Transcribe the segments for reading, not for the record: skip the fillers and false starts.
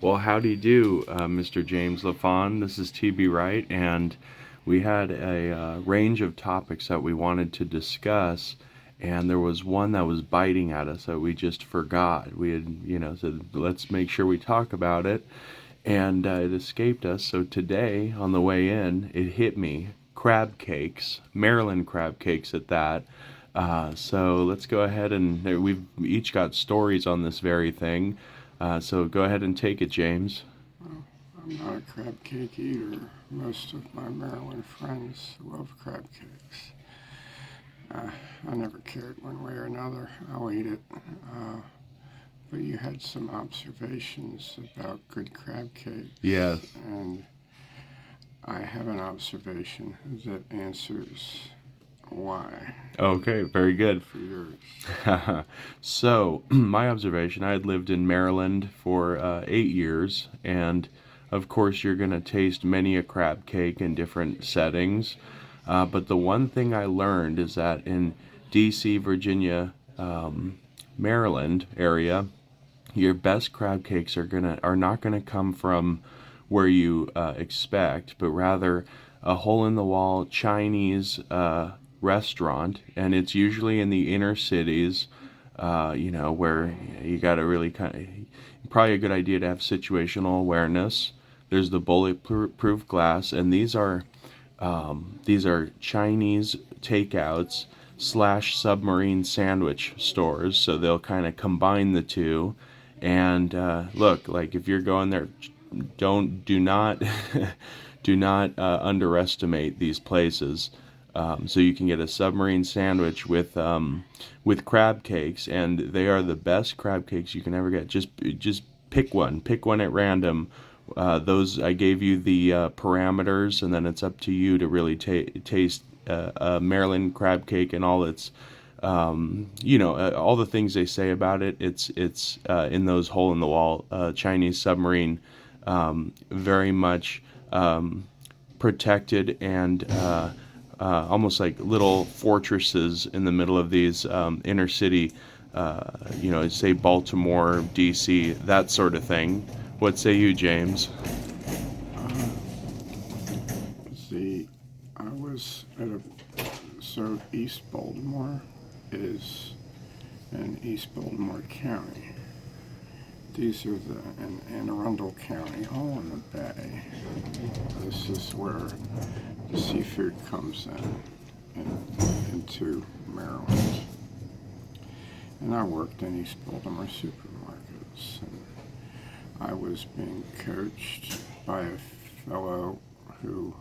Well, howdy do, Mr. James LaFond. This is TB Wright, and we had a range of topics that we wanted to discuss, and there was one that was biting at us that we just forgot. We had, said, let's make sure we talk about it, and it escaped us. So today, on the way in, it hit me. Crab cakes, Maryland crab cakes at that. So let's go ahead and we've each got stories on this very thing. So go ahead and take it, James. Well, I'm not a crab cake eater. Most of my Maryland friends love crab cakes. I never cared one way or another. I'll eat it. But you had some observations about good crab cakes. Yes. And I have an observation that answers why. Okay, very good. For yours. So, my observation, I had lived in Maryland for 8 years, and of course, you're going to taste many a crab cake in different settings. But the one thing I learned is that in D.C., Virginia, Maryland area, your best crab cakes are not gonna come from where you expect, but rather a hole in the wall Chinese restaurant, and it's usually in the inner cities, where you got to really probably a good idea to have situational awareness. There's the bulletproof glass, and these are Chinese takeouts slash submarine sandwich stores. So they'll kind of combine the two. And look, like if you're going there, do not do not underestimate these places. So you can get a submarine sandwich with crab cakes, and they are the best crab cakes you can ever get. Just pick one at random. Those I gave you the parameters, and then it's up to you to really taste a Maryland crab cake and all its, all the things they say about it. It's in those hole in the wall Chinese submarine, very much protected and almost like little fortresses in the middle of these inner city, say Baltimore, D.C., that sort of thing. What say you, James? See, I was so East Baltimore is in East Baltimore County. These are in Anne Arundel County, all in the bay. This is where the seafood comes into Maryland. And I worked in East Baltimore supermarkets. And I was being coached by a fellow who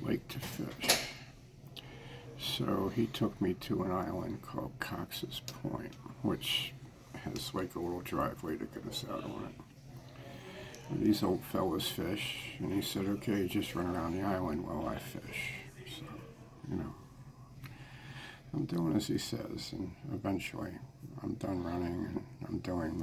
liked to fish. So he took me to an island called Cox's Point, which has like a little driveway to get us out on it. And these old fellas fish, and he said, okay, just run around the island while I fish. So, I'm doing as he says, and eventually I'm done running, and I'm doing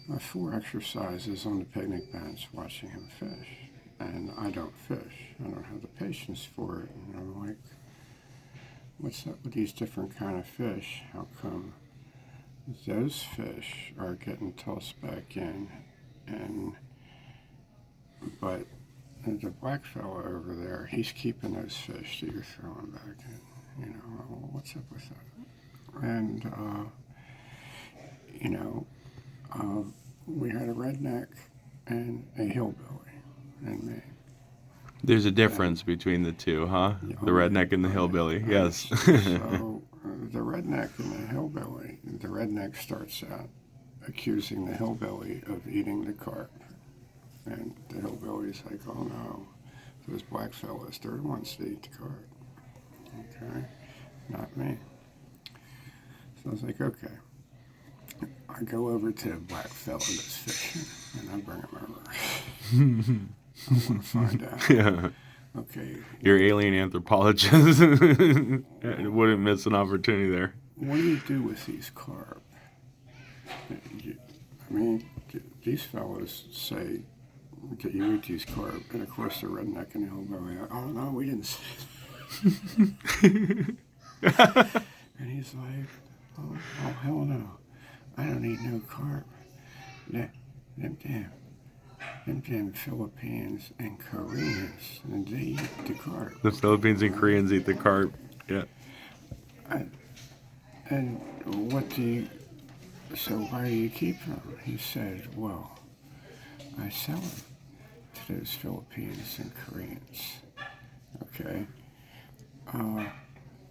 my 4 exercises on the picnic bench watching him fish. And I don't fish. I don't have the patience for it. And I'm like, what's up with these different kind of fish? How come those fish are getting tossed back in, but the black fella over there, he's keeping those fish that you're throwing back in. What's up with that? And we had a redneck and a hillbilly and me. There's a difference between the two, huh? The redneck and the hillbilly. Yes. So the redneck and the hillbilly, the redneck starts out accusing the hillbilly of eating the carp. And the hillbilly's like, oh no, those black fellas, they're the ones that eat the carp. Okay, not me. So I was like, okay. I go over to a black fella that's fishing, and I bring him over. I want to find out. Yeah. Okay. Your alien anthropologist wouldn't miss an opportunity there. What do you do with these carp? These fellas say that you eat these carp, and of course the redneck and the hillbilly, oh no, we didn't say that. And he's like, oh hell no, I don't eat no carp. Them damn Philippines and Koreans, and they eat the carp. The Philippines and Koreans eat the carp. Yeah. And what do you, so why do you keep them? He said, well, I sell them to those Philippines and Koreans. Okay?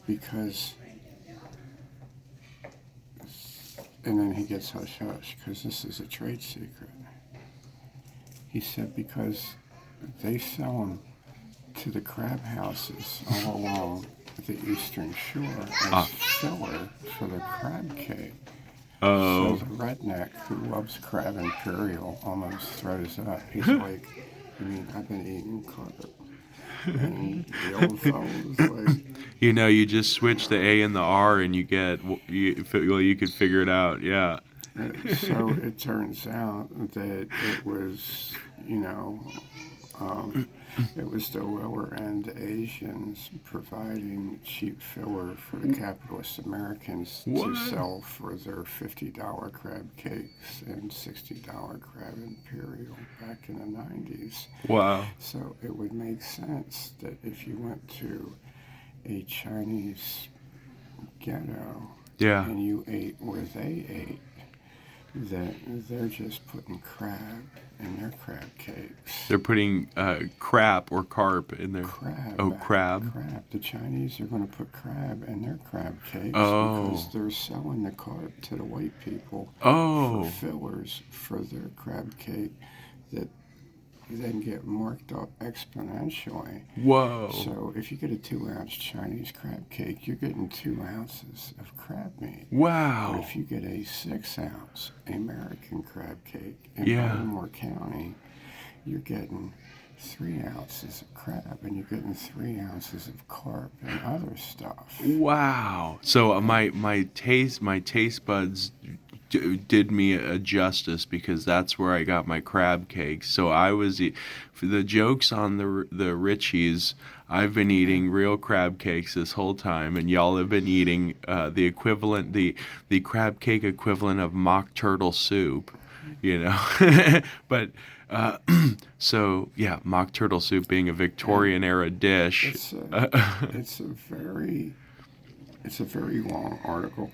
Because, and then he gets hush hush because this is a trade secret. He said because they sell them to the crab houses all along the eastern shore as filler for the crab cake. Oh. So the redneck who loves crab imperial almost throws up. He's like, I mean, I've been eating carp. And the old fellow was like, You know, you just switch the A and the R, and you get you could figure it out. Yeah. so it turns out that it was, you know, it was the lower end Asians providing cheap filler for the capitalist Americans to sell for their $50 crab cakes and $60 crab imperial back in the 90s. Wow. So it would make sense that if you went to a Chinese ghetto Yeah. and you ate where they ate, that they're just putting crab in their crab cakes. They're putting crap or carp in their. Crab. Oh, crab. Crab. The Chinese are going to put crab in their crab cakes because Oh. they're selling the carp to the white people Oh. for fillers for their crab cake that then get marked up exponentially. Whoa. So if you get a 2-ounce Chinese crab cake, you're getting 2 ounces of crab meat. Wow. But if you get a 6-ounce American crab cake in Yeah. Baltimore County, you're getting 3 ounces of crab, and you're getting 3 ounces of carp and other stuff. Wow. So my taste buds did me a justice because that's where I got my crab cakes. So I was for the jokes on the Richies. I've been eating real crab cakes this whole time, and y'all have been eating the equivalent, the crab cake equivalent of mock turtle soup, you know. But so yeah, mock turtle soup being a Victorian era dish. It's a very long article.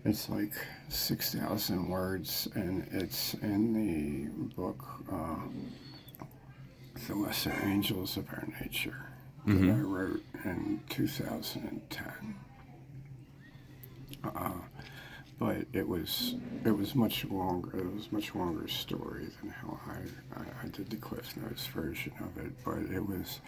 It's like 6,000 words, and it's in the book The Lesser Angels of Our Nature that I wrote in 2010. But it was much longer. It was much longer story than how I did the Cliff Notes version of it. But it was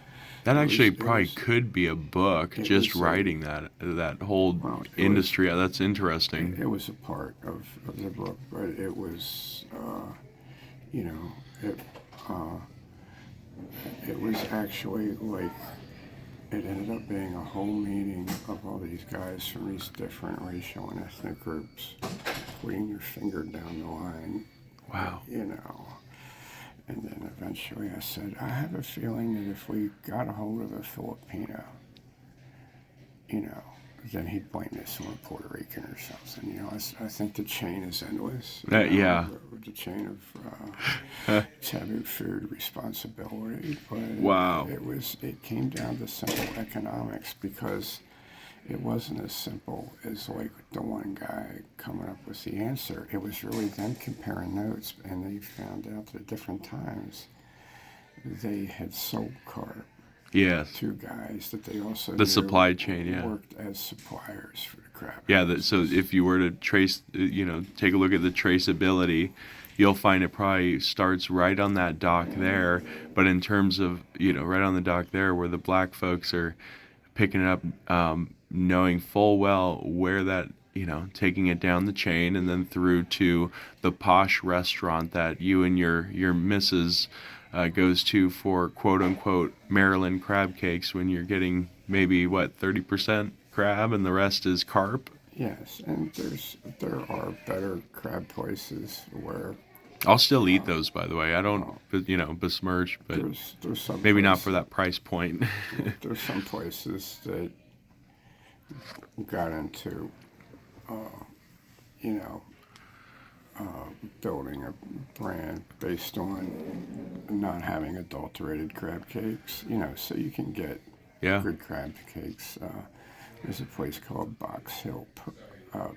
That actually it probably was- could be a book, just was writing that whole industry. That's interesting. It was a part of the book, but it was, you know, it was actually like, it ended up being a whole meeting of all these guys from these different racial and ethnic groups putting their finger down the line. Wow. You know. And then eventually I said, I have a feeling that if we got a hold of a Filipino, you know, then he'd blame this on a Puerto Rican or something. You know, I think the chain is endless. Yeah. The chain of taboo food responsibility. But Wow. it came down to simple economics because it wasn't as simple as like the one guy coming up with the answer. It was really them comparing notes, and they found out that at different times they had sold carp. Yes. Two guys that they also The supply chain, yeah. worked as suppliers for the crab. Yeah. So if you were to trace, take a look at the traceability, you'll find it probably starts right on that dock there. But in terms of, right on the dock there where the black folks are picking it up, knowing full well where that, taking it down the chain and then through to the posh restaurant that you and your missus goes to for quote unquote Maryland crab cakes when you're getting maybe 30% crab and the rest is carp. Yes, and there are better crab places where I'll still eat those, by the way. I don't, besmirch, but there's some maybe not places, for that price point. There's some places that got into, building a brand based on not having adulterated crab cakes. So you can get Yeah. good crab cakes. There's a place called Box Hill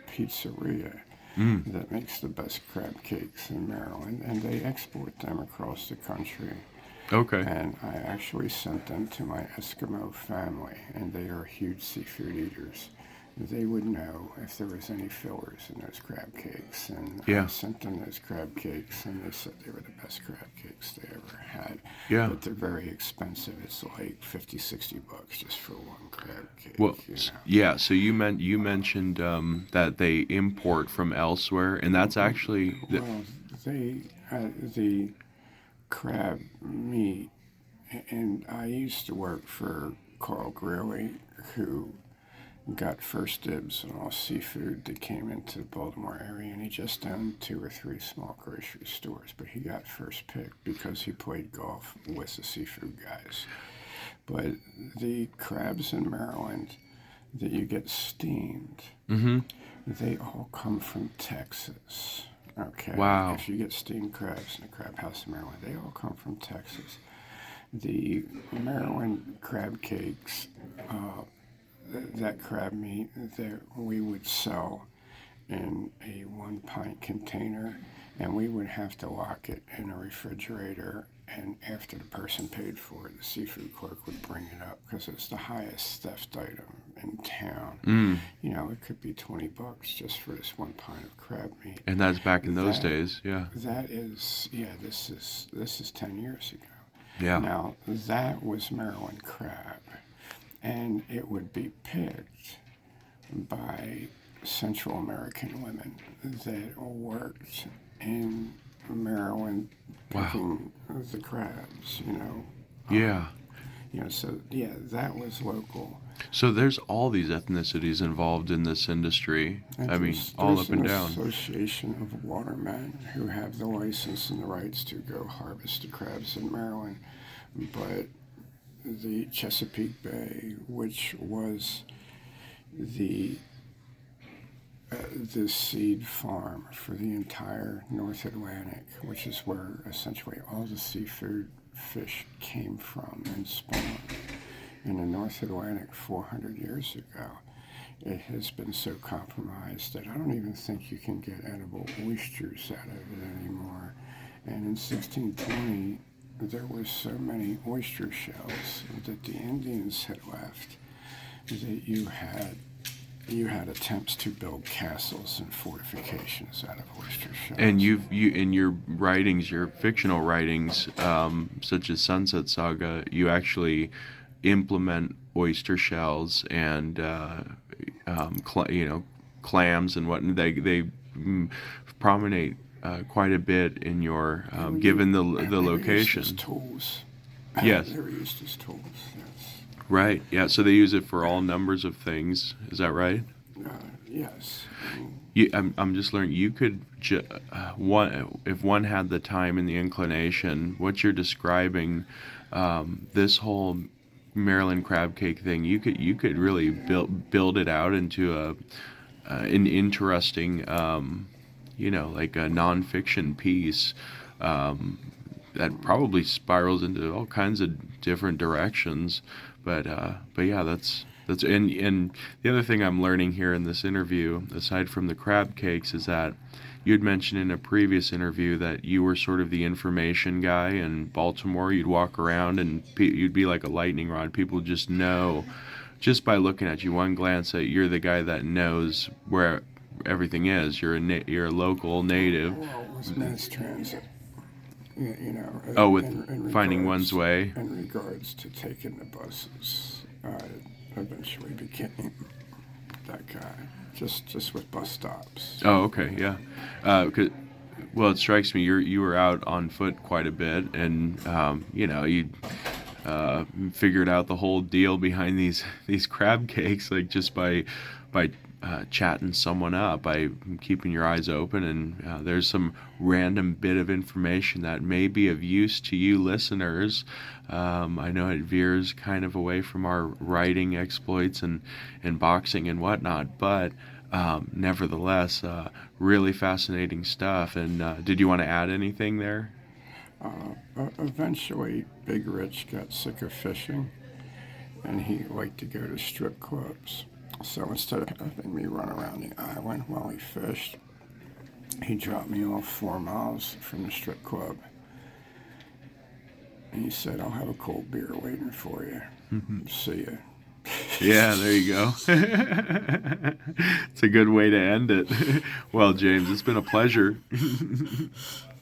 Pizzeria Mm. that makes the best crab cakes in Maryland, and they export them across the country. Okay. And I actually sent them to my Eskimo family, and they are huge seafood eaters. They would know if there was any fillers in those crab cakes, and I Yeah. sent them those crab cakes, and they said they were the best crab cakes they ever had. Yeah. But they're very expensive. It's like $50-$60 just for one crab cake. Well, yeah. So you mentioned that they import from elsewhere, and that's actually Well, the crab meat, and I used to work for Carl Greeley, who got first dibs on all seafood that came into the Baltimore area, and he just owned 2 or 3 small grocery stores, but he got first pick because he played golf with the seafood guys. But the crabs in Maryland that you get steamed, Mm-hmm. they all come from Texas. Okay. Wow. If you get steamed crabs in the Crab House in Maryland, they all come from Texas. The Maryland crab cakes, that crab meat that we would sell in a 1-pint container, and we would have to lock it in a refrigerator. And after the person paid for it, the seafood clerk would bring it up because it's the highest theft item in town. Mm. It could be $20 just for this 1 pint of crab meat. And that's back in those days. Yeah. That is, this is 10 years ago. Yeah. Now that was Maryland crab, and it would be picked by Central American women that worked in Maryland picking the crabs, Yeah. So that was local. So there's all these ethnicities involved in this industry. And I mean, all up and there's down. an association of watermen who have the license and the rights to go harvest the crabs in Maryland, but the Chesapeake Bay, which was the seed farm for the entire North Atlantic, which is where essentially all the seafood fish came from and spawned in the North Atlantic 400 years ago. It has been so compromised that I don't even think you can get edible oysters out of it anymore. And in 1620, there were so many oyster shells that the Indians had left that you had attempts to build castles and fortifications out of oyster shells. And you in your writings, your fictional writings, such as Sunset Saga, you actually implement oyster shells and clams and what they promenade quite a bit in your given the location. Used as tools. Yes. They were used as tools. Yes. Right. Yeah. So they use it for all numbers of things. Is that right? Yes. I'm just learning. You could if one had the time and the inclination. What you're describing, this whole Maryland crab cake thing, you could really build it out into an interesting, like a nonfiction piece that probably spirals into all kinds of different directions. But yeah, that's and the other thing I'm learning here in this interview, aside from the crab cakes, is that you had mentioned in a previous interview that you were sort of the information guy in Baltimore. You'd walk around and you'd be like a lightning rod. People just know, just by looking at you, one glance that you're the guy that knows where everything is. You're a local native. Well, it was mass transit. With finding one's way. In regards to taking the buses, I eventually became that guy. Just with bus stops. Oh, okay, yeah. Well, it strikes me you were out on foot quite a bit, and you figured out the whole deal behind these crab cakes, like just by chatting someone up, by keeping your eyes open, and there's some random bit of information that may be of use to you listeners. I know it veers kind of away from our writing exploits and boxing and whatnot, but nevertheless, really fascinating stuff. And did you want to add anything there? Eventually, Big Rich got sick of fishing, and he liked to go to strip clubs. So instead of having me run around the island while he fished, he dropped me off 4 miles from the strip club. And he said, "I'll have a cold beer waiting for you. See ya." Yeah, there you go. It's a good way to end it. Well, James, it's been a pleasure.